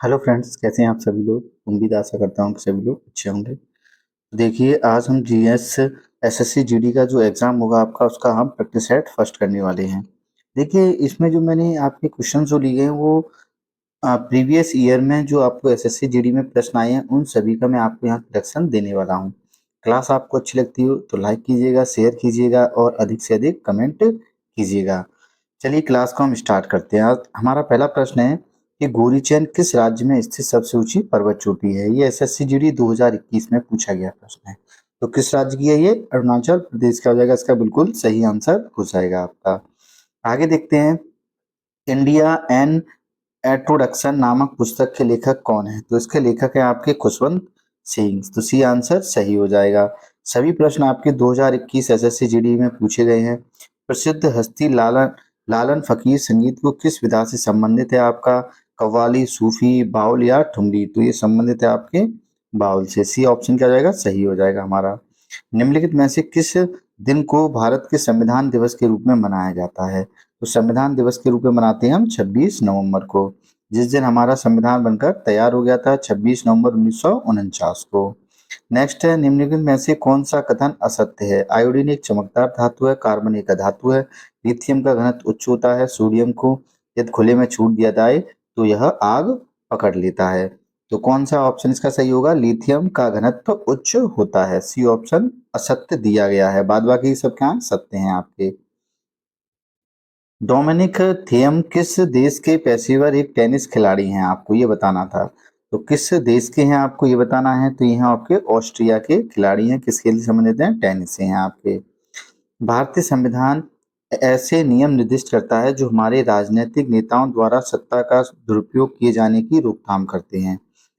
Hello friends, कैसे हैं आप सभी लोग। उम्मीद आशा करता हूँ कि सभी लोग अच्छे होंगे। देखिए, आज हम जीएस एसएससी जीडी का जो एग्ज़ाम होगा आपका, उसका हम प्रैक्टिस सेट फर्स्ट करने वाले हैं। देखिए, इसमें जो मैंने आपके क्वेश्चन जो लिए हैं वो प्रीवियस ईयर में जो आपको एसएससी जीडी में प्रश्न आए हैं उन सभी का मैं आपको यहाँ करेक्शन देने वाला हूँ। क्लास आपको अच्छी लगती हो तो लाइक कीजिएगा, शेयर कीजिएगा और अधिक से अधिक कमेंट कीजिएगा। चलिए क्लास को हम स्टार्ट करते हैं। आज हमारा पहला प्रश्न है कि गोरीचैन किस राज्य में स्थित सबसे ऊंची पर्वत चोटी है। ये एसएससी जीडी 2021 में पूछा गया प्रश्न है। तो किस राज्य की है ये? अरुणाचल प्रदेश का हो जाएगा। इसका बिल्कुल सही आंसर हो जाएगा आपका। आगे देखते हैं। इंडिया एन इंट्रोडक्शन नामक पुस्तक के लेखक कौन है? तो इसके लेखक है आपके खुशवंत सिंह। तो सी आंसर सही हो जाएगा। सभी प्रश्न आपके 2021 एसएससी जीडी में पूछे गए हैं। प्रसिद्ध हस्ती लालन लालन फकीर संगीत को किस विधा से संबंधित है आपका? कव्वाली, सूफी, बाउल या ठुमरी? तो ये संबंधित है आपके बाउल से। सी ऑप्शन क्या हो जाएगा? सही हो जाएगा हमारा। निम्नलिखित में से किस दिन को भारत के संविधान दिवस के रूप में मनाया जाता है? तो संविधान दिवस के रूप में मनाते हैं हम 26 नवंबर को, जिस दिन हमारा संविधान बनकर तैयार हो गया था, 26 नवंबर 1949 को। नेक्स्ट है, निम्नलिखित में से कौन सा कथन असत्य है? आयोडीन एक चमकदार धातु है, कार्बन एक अधातु है, लिथियम का घनत्व उच्च होता है, सोडियम को यदि खुले में छूट दिया जाए तो यह आग पकड़ लेता है। तो कौन सा ऑप्शन इसका सही होगा? लिथियम का घनत्व उच्च होता है। सी ऑप्शन असत्य दिया गया है। बाद बाकी सब क्या हैं? सत्य हैं आपके। डोमिनिक थियम किस देश के पेशेवर एक टेनिस खिलाड़ी हैं? आपको ये बताना था। तो किस देश के हैं आपको ये बताना है। तो ये हैं आपके ऑस्ट्रिया के खिलाड़ी हैं। किस खेल से संबंधित हैं? टेनिस से हैं आपके। भारतीय संविधान ऐसे नियम निर्दिष्ट करता है जो हमारे राजनीतिक नेताओं द्वारा सत्ता का दुरुपयोग किए जाने की रोकथाम करते हैं।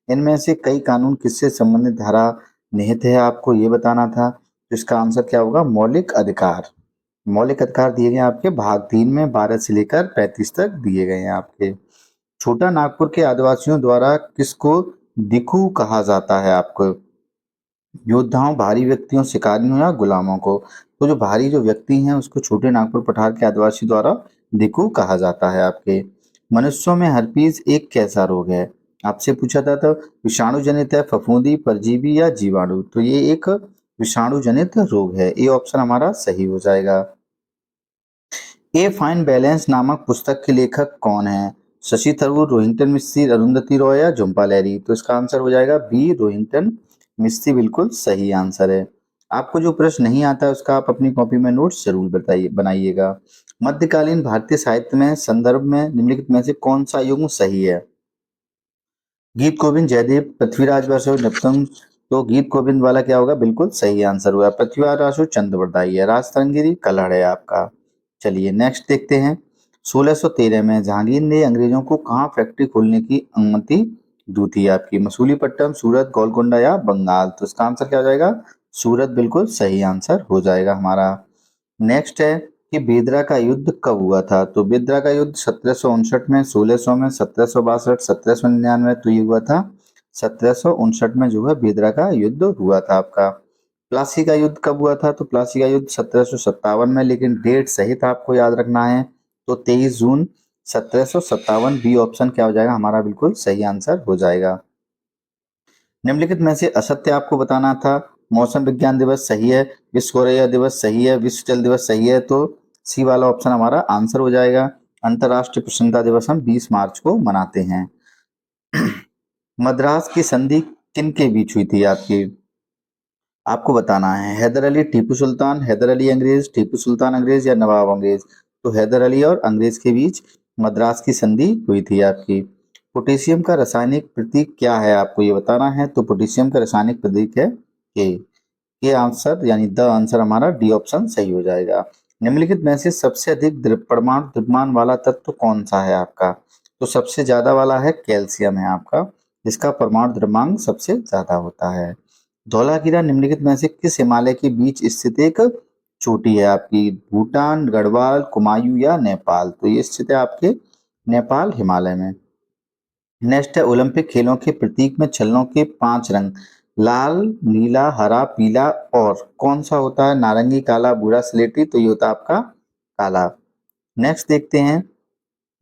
इनमें से कई कानून किससे संबंधित धारा निहित है? आपको ये बताना था। तो इसका आंसर क्या होगा? मौलिक अधिकार। मौलिक अधिकार दिए गए हैं आपके भाग 3 में, 12 से लेकर 35 तक दिए गए हैं आपके। छोटा नागपुर के आदिवासियों द्वारा किसको दिखू कहा जाता है? आपको योद्धाओं, भारी व्यक्तियों, शिकारियों या गुलामों को? तो जो भारी जो व्यक्ति हैं उसको छोटे नागपुर पठार के आदिवासी द्वारा दिकू कहा जाता है आपके। मनुष्यों में हर्पीज एक कैसा रोग है? आपसे पूछा था। तो विषाणु जनित है, फफूंदी, परजीवी या जीवाणु? तो ये एक विषाणु जनित रोग है। ये ऑप्शन हमारा सही हो जाएगा। ए फाइन बैलेंस नामक पुस्तक के लेखक कौन है? शशि थरूर, रोहिंटन मिस्त्री, अरुंधति रॉय या झुम्पा लहरी? तो इसका आंसर हो जाएगा बी, रोहिंटन मिस्त्री बिल्कुल सही आंसर है। आपको जो प्रश्न नहीं आता है उसका आप अपनी कॉपी में नोट्स जरूर बताइए बनाइएगा। मध्यकालीन भारतीय साहित्य में संदर्भ में निम्नलिखित में से कौन सा युग्म सही है? गीत गोविंद जयदेव, पृथ्वीराज बसु, नृपतुंग? तो गीत गोविंद वाला क्या होगा? बिल्कुल सही आंसर हुआ। पृथ्वीराज बसु चंद्रवरदाई है, राजतरंगिणी कल्हड़ है आपका। चलिए नेक्स्ट देखते हैं। 1613 में जहांगीर ने अंग्रेजों को कहाँ फैक्ट्री खोलने की अनुमति दी थी? आपकी मसूलीपट्टनम, सूरत, गोलकोंडा या बंगाल? तो इसका आंसर क्या हो जाएगा? सूरत बिल्कुल सही आंसर हो जाएगा हमारा। नेक्स्ट है कि बेदरा का युद्ध कब हुआ था? तो बेदरा का युद्ध 1759 में, 1600 में, 1762, 1799? तो ये हुआ था 1759 में जो है बेदरा का युद्ध हुआ था आपका। प्लासी का युद्ध कब हुआ था? तो प्लासी का युद्ध 1757 में, लेकिन डेट सहित आपको याद रखना है। तो 23 जून 1757। बी ऑप्शन क्या हो जाएगा हमारा? बिल्कुल सही आंसर हो जाएगा। निम्नलिखित में से असत्य आपको बताना था। मौसम विज्ञान दिवस सही है, विश्व गौरैया दिवस सही है, विश्व जल दिवस सही है। तो सी वाला ऑप्शन हमारा आंसर हो जाएगा। अंतर्राष्ट्रीय प्रसन्नता दिवस हम 20 मार्च को मनाते हैं। मद्रास की संधि किन के बीच हुई थी? आपको बताना है। हैदर अली, टीपू सुल्तान, हैदर अली अंग्रेज, टीपू सुल्तान अंग्रेज या नवाब अंग्रेज? तो हैदर अली और अंग्रेज के बीच मद्रास की संधि हुई थी आपकी। पोटेशियम का रासायनिक प्रतीक क्या है? आपको ये बताना है। तो पोटेशियम का रासायनिक प्रतीक है के। ये आंसर यानी द आंसर हमारा डी ऑप्शन सही हो जाएगा। निम्नलिखित में से सबसे अधिक परमाणु द्रव्यमान वाला तत्व कौन सा है आपका? तो सबसे ज्यादा वाला है कैल्शियम है आपका, जिसका परमाणु द्रव्यमान सबसे ज्यादा होता है। धौलागिरा निम्नलिखित में से किस हिमालय के बीच स्थित एक चोटी है? आपकी भूटान, गढ़वाल, कुमायूं या नेपाल? तो ये स्थित है आपके नेपाल हिमालय में। नेक्स्ट है, ओलंपिक खेलों के प्रतीक में छल्लों के 5 रंग लाल, नीला, हरा, पीला और कौन सा होता है? नारंगी, काला, भूरा, स्लेटी? तो ये होता है आपका काला। नेक्स्ट देखते हैं।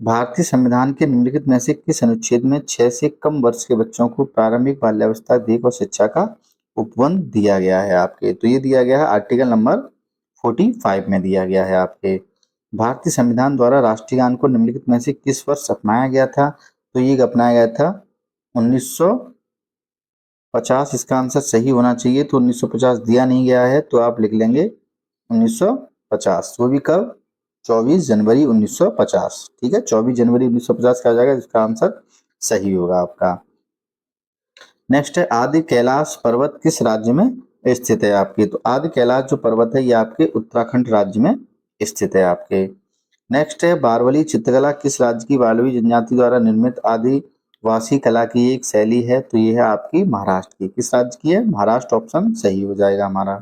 भारतीय संविधान के निम्नलिखित में से किस अनुच्छेद में 6 से कम वर्ष के बच्चों को प्रारंभिक बाल्यावस्था देख और शिक्षा का उपवन दिया गया है आपके? तो ये दिया गया है आर्टिकल नंबर 45 में दिया गया है आपके। भारतीय संविधान द्वारा राष्ट्रीय गान को निम्नलिखित में से किस वर्ष अपनाया गया था? तो ये अपनाया गया था 1950। इसका आंसर सही होना चाहिए, तो 1950 दिया नहीं गया है, तो आप लिख लेंगे 1950। वो भी कब? 24 जनवरी 1950। ठीक है, 24 जनवरी 1950 का आ जाएगा, जिसका आंसर सही होगा आपका। नेक्स्ट है आदि कैलाश पर्वत किस राज्य में स्थित है आपके? तो आदि कैलाश जो पर्वत है ये आपके उत्तराखंड राज्य में स्थित है आपके। नेक्स्ट है बारवली चित्रकला किस राज्य की बारहवीं जनजाति द्वारा निर्मित आदिवासी कला की एक शैली है? तो ये है आपकी महाराष्ट्र की। किस राज्य की है? महाराष्ट्र। ऑप्शन सही हो जाएगा हमारा।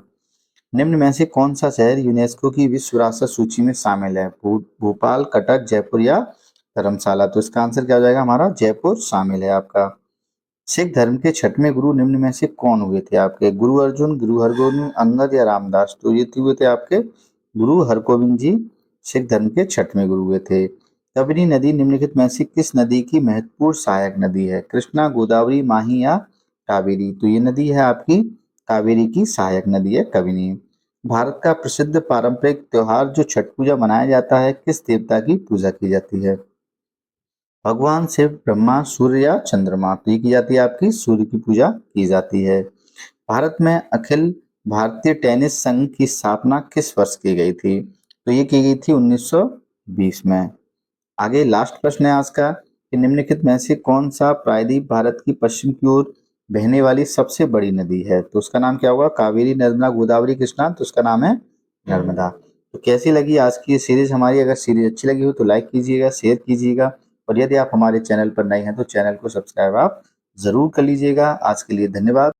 निम्न में से कौन सा शहर यूनेस्को की विश्व विरासत सूची में शामिल है? भोपाल, कटक, जयपुर या धर्मशाला? तो इसका आंसर क्या हो जाएगा हमारा? जयपुर शामिल है आपका। सिख धर्म के छठवें गुरु निम्न में से कौन हुए थे आपके? गुरु अर्जुन, गुरु हरगोविंद, अंगद या रामदास? तो ये हुए थे आपके गुरु हरगोविंद जी, सिख धर्म के छठवें गुरु हुए थे। कबिनी नदी निम्नलिखित में से किस नदी की महत्वपूर्ण सहायक नदी है? कृष्णा, गोदावरी, माही या कावेरी? तो ये नदी है आपकी कावेरी की सहायक नदी है कबिनी। भारत का प्रसिद्ध पारंपरिक त्योहार जो छठ पूजा मनाया जाता है, किस देवता की पूजा की जाती है? भगवान शिव, ब्रह्मा, सूर्य या चंद्रमा? तो ये की जाती है आपकी सूर्य की पूजा की जाती है। भारत में अखिल भारतीय टेनिस संघ की स्थापना किस वर्ष की गई थी? तो ये की गई थी 1920 में। आगे लास्ट प्रश्न है आज का कि निम्नलिखित में से कौन सा प्रायद्वीप भारत की पश्चिम की ओर बहने वाली सबसे बड़ी नदी है? तो उसका नाम क्या होगा? कावेरी, नर्मदा, गोदावरी, कृष्णा? तो उसका नाम है नर्मदा। तो कैसी लगी आज की ये सीरीज हमारी? अगर सीरीज अच्छी लगी हो तो लाइक कीजिएगा, शेयर कीजिएगा, और यदि आप हमारे चैनल पर नए हैं तो चैनल को सब्सक्राइब आप जरूर कर लीजिएगा। आज के लिए धन्यवाद।